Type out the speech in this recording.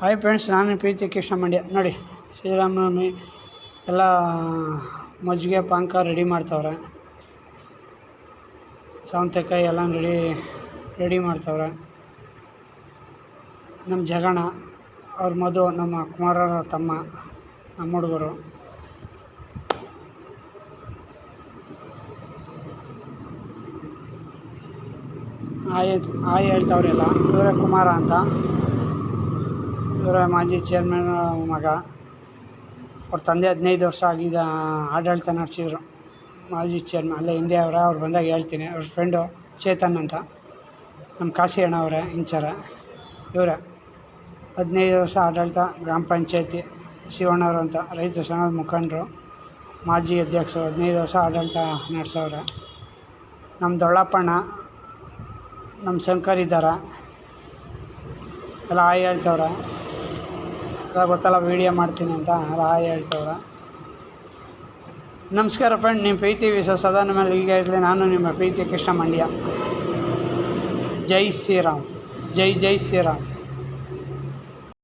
Hi friends, ನಾನು ಪ್ರೀತಿ ಕೃಷ್ಣ ಮಂಡ್ಯ. ನೋಡಿ, ಶ್ರೀರಾಮನವಮಿ ಎಲ್ಲ ಮಜ್ಜಿಗೆ ಪಾನಕ ರೆಡಿ ಮಾಡ್ತವ್ರೆ. ಸೌತೆಕಾಯಿ ಎಲ್ಲ ರೆಡಿ ಮಾಡ್ತವ್ರೆ. ನಮ್ಮ ಜಗಣ ಅವ್ರ ಮಧು, ನಮ್ಮ ಕುಮಾರರ ತಮ್ಮ, ನಮ್ಮ ಹುಡುಗರು. ಆಯ್ ಹೇಳ್ತವ್ರೆಲ್ಲ. ಇವರೇ ಕುಮಾರ ಅಂತ, ಇವರ ಮಾಜಿ ಚೇರ್ಮನ್ ಮಗ. ಅವ್ರ ತಂದೆ 15 ವರ್ಷ ಆಗಿದೆ ಆಡಳಿತ ನಡೆಸಿದ್ರು, ಮಾಜಿ ಚೇರ್ಮನ್. ಅಲ್ಲೇ ಹಿಂದೆ ಅವ್ರು ಬಂದಾಗ ಹೇಳ್ತೀನಿ. ಅವ್ರ ಫ್ರೆಂಡು ಚೇತನ್ ಅಂತ, ನಮ್ಮ ಕಾಶಿ ಅಣ್ಣ ಅವರೇ ಇಂಚಾರ. ಇವರೇ 15 ವರ್ಷ ಆಡಳಿತ. ಗ್ರಾಮ ಪಂಚಾಯತಿ ಶಿವಣ್ಣವರು ಅಂತ ರೈತ ಸಂಘದ ಮುಖಂಡರು, ಮಾಜಿ ಅಧ್ಯಕ್ಷರು. 15 ವರ್ಷ ಆಡಳಿತ ನಡೆಸೋರೆ. ನಮ್ಮ ದೊಡ್ಡಪ್ಪಣ್ಣ, ನಮ್ಮ ಶಂಕರ್ ಇದ್ದಾರೆ. ಎಲ್ಲ ಆಯ್ ಹೇಳ್ತವ್ರೆ. ಎಲ್ಲ ಗೊತ್ತಲ್ಲ, ವೀಡಿಯೋ ಮಾಡ್ತೀನಿ ಅಂತ ಎಲ್ಲ ಆಯ್ ಹೇಳ್ತವ್ರೆ. ನಮಸ್ಕಾರ ಫ್ರೆಂಡ್, ನಿಮ್ಮ ಪ್ರೀತಿ ವಿಶ್ವಾಸ ಸದಾ ಮೇಲೆ ಹೀಗೆ ಇರಲಿ. ನಾನು ನಿಮ್ಮ ಪ್ರೀತಿ ಕೃಷ್ಣ ಮಂಡ್ಯ. ಜೈ ಶ್ರೀರಾಮ್. ಜೈ ಶ್ರೀರಾಮ್.